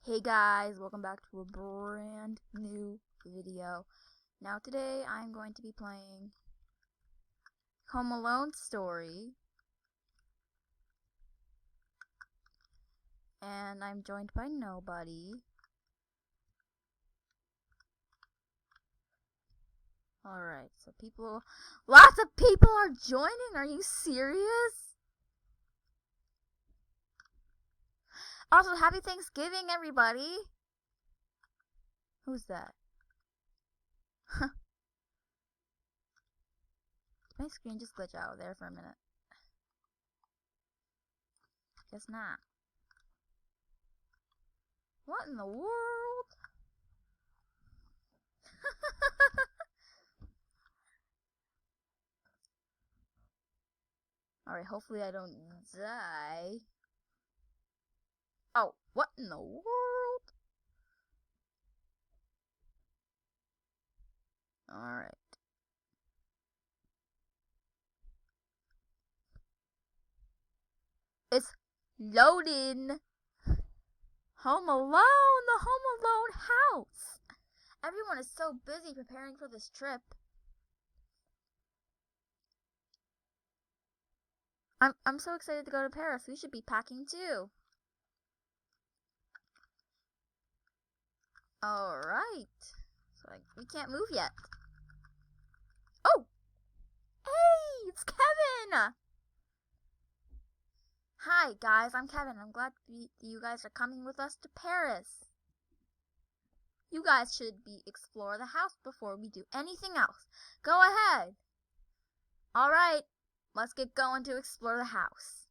Hey guys, welcome back to a brand new video. Now today I'm going to be playing Home Alone Story. And I'm joined by nobody. Alright, so lots of people are joining, are you serious? Also, happy Thanksgiving everybody! Who's that? Did my screen just glitch out there for a minute? Guess not. What in the world? Alright, hopefully I don't die. Oh, what in the world? Alright. It's loading. Home Alone, the Home Alone house. Everyone is so busy preparing for this trip. I'm so excited to go to Paris. We should be packing too. Alright. So we can't move yet. Oh! Hey! It's Kevin! Hi guys, I'm Kevin. I'm glad you guys are coming with us to Paris. You guys should explore the house before we do anything else. Go ahead. Alright, let's get going to explore the house.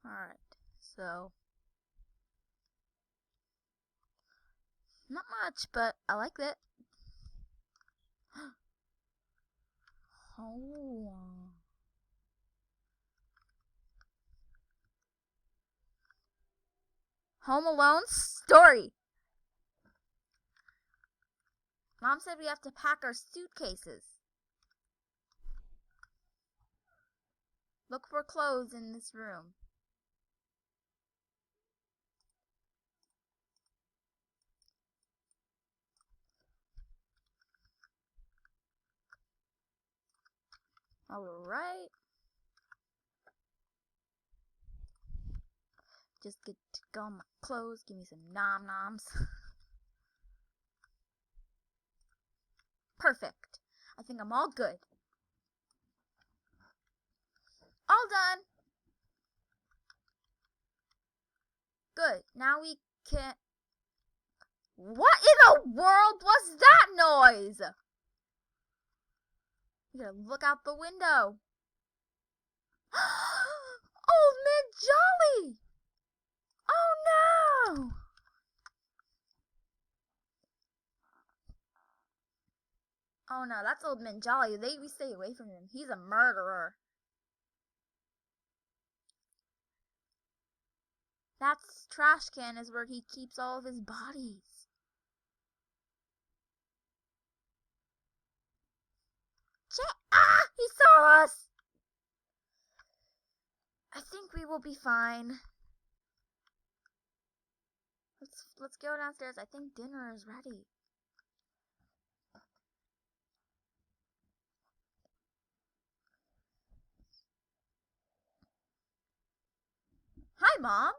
Alright, so not much, but I like it. Oh. Home Alone Story. Mom said we have to pack our suitcases. Look for clothes in this room. Alright. Just get to go on my clothes. Give me some nom-noms. Perfect. I think I'm all good. All done. Good. Now we can... What in the world was that noise? You gotta look out the window. Old Man Jolly! Oh no! Oh no, that's Old Man Jolly. We stay away from him. He's a murderer. That trash can is where he keeps all of his bodies. Ah! He saw us! I think we will be fine. Let's go downstairs. I think dinner is ready. Hi, Mom.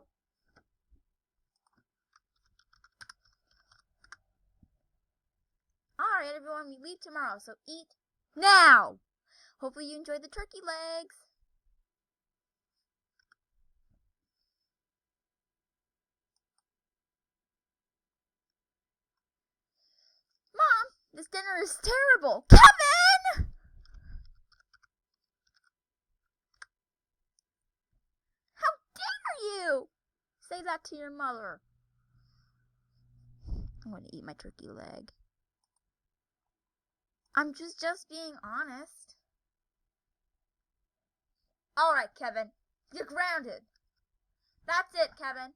Alright, everyone, we leave tomorrow, so eat now! Hopefully you enjoyed the turkey legs. Mom, this dinner is terrible. Kevin! How dare you? Say that to your mother. I'm going to eat my turkey leg. I'm just being honest. Alright, Kevin. You're grounded. That's it, Kevin.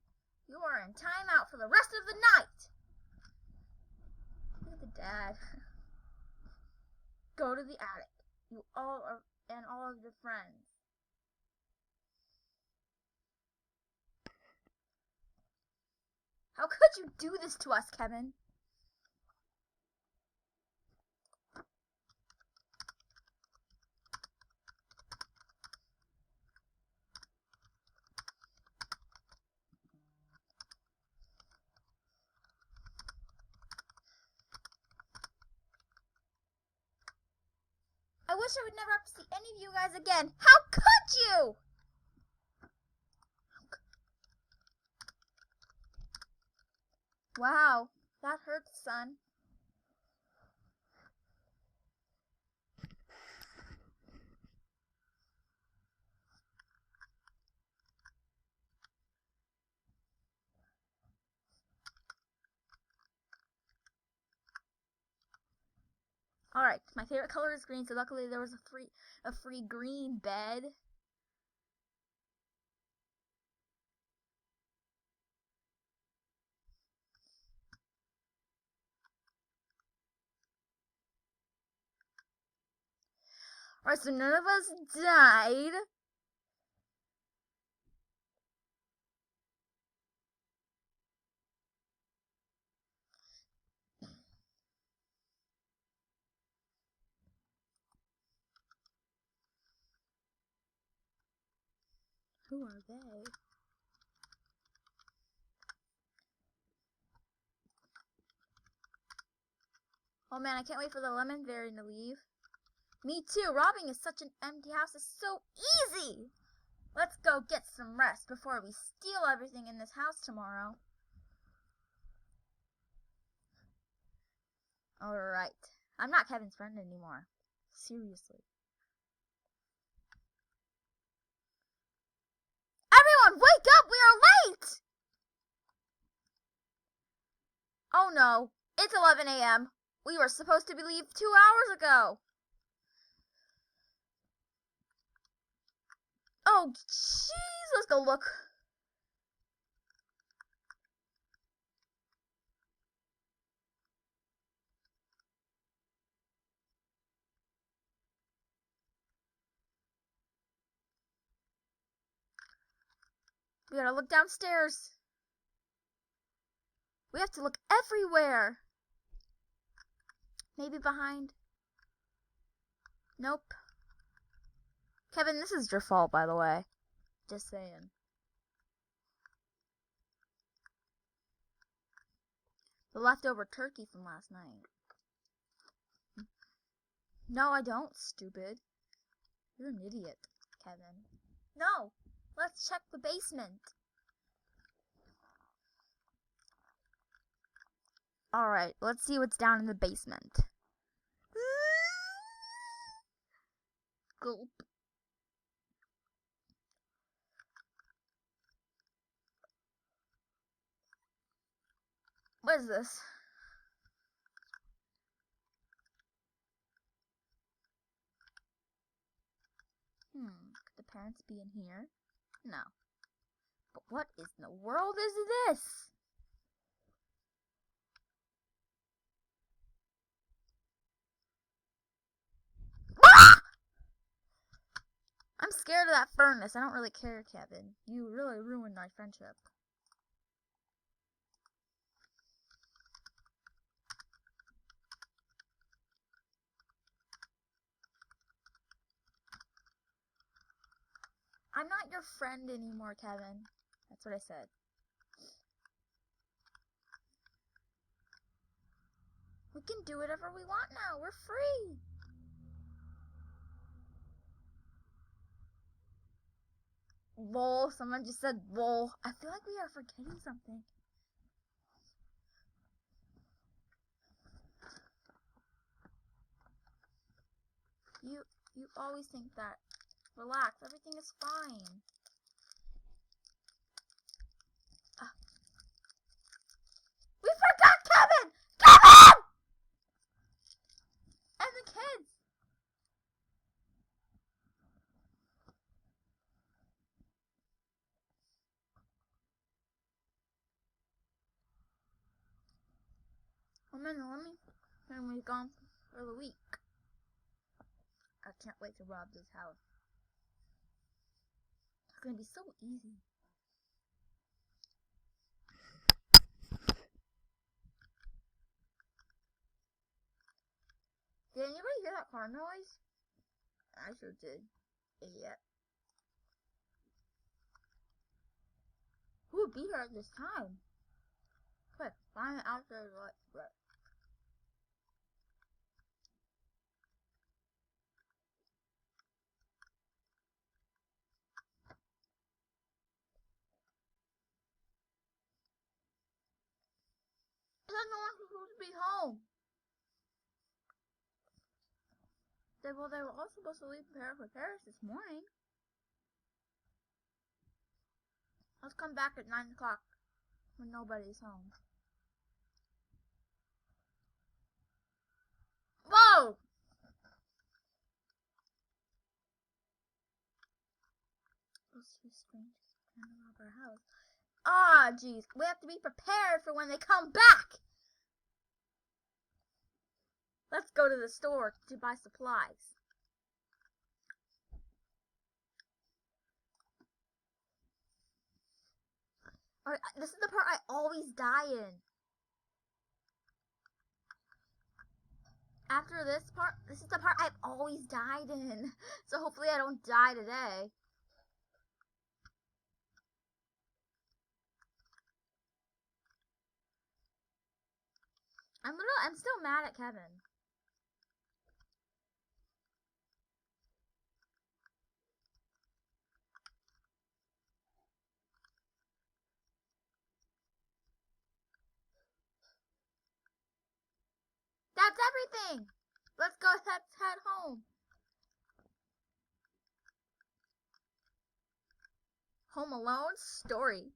You are in timeout for the rest of the night. Look at the dad. Go to the attic. You all are, and all of your friends. How could you do this to us, Kevin? I wish I would never have to see any of you guys again. How could you? Wow, that hurts, son. Alright, my favorite color is green, so luckily there was a free green bed. Alright, so none of us died. Who are they? Oh man, I can't wait for the lemon berry to leave. Me too. Robbing is such an empty house is so easy. Let's go get some rest before we steal everything in this house tomorrow. Alright. I'm not Kevin's friend anymore. Seriously. Everyone, wake up! We are late! Oh no. It's 11 a.m. We were supposed to leave 2 hours ago. Oh, jeez. Let's go look. We gotta look downstairs. We have to look everywhere. Maybe behind. Nope. Kevin, this is your fault, by the way. Just saying. The leftover turkey from last night. No, I don't, stupid. You're an idiot, Kevin. No, let's check the basement. Alright, let's see what's down in the basement. Gulp. What is this? Could the parents be in here? No. But what in the world is this? Ah! I'm scared of that furnace. I don't really care, Kevin. You really ruined my friendship. I'm not your friend anymore, Kevin. That's what I said. We can do whatever we want now. We're free. Lol. Someone just said lol. I feel like we are forgetting something. You always think that. Relax. Everything is fine. We forgot Kevin! Kevin! And the kids. Come in, and we're gone for the week. I can't wait to rob this house. It's gonna be so easy. Did anybody hear that car noise? I sure did. Idiot. Who would be here at this time? Quick, find out there what. I thought no one was supposed to be home. They were all supposed to leave for Paris this morning. Let's come back at 9 o'clock when nobody's home. Whoa! Those two strangers are trying to rob our house. Ah, jeez. We have to be prepared for when they come back. Let's go to the store to buy supplies. Alright, this is the part I always die in. After this part, this is the part I've always died in. So hopefully I don't die today. I'm still mad at Kevin. That's everything. Let's head home. Home Alone story.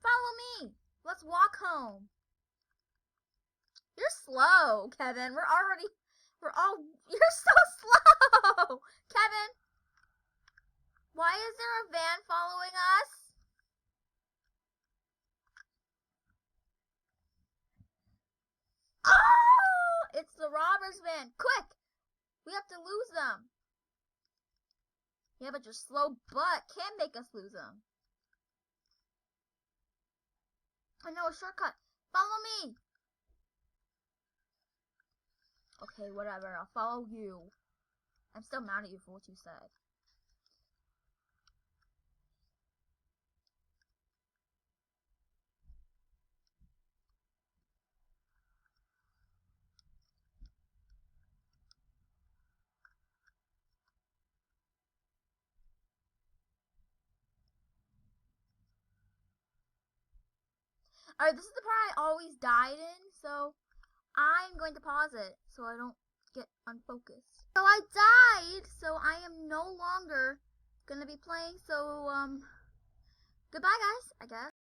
Follow me. Let's walk home. You're slow, Kevin. You're so slow. Kevin, why is there a van following us? Oh, it's the robbers van. Quick, we have to lose them. Yeah, but your slow butt can make us lose them. I know a shortcut. Follow me. Okay, whatever. I'll follow you. I'm still mad at you for what you said. Alright, this is the part I always died in, so I'm going to pause it so I don't get unfocused. So I died, so I am no longer gonna be playing, so goodbye guys, I guess.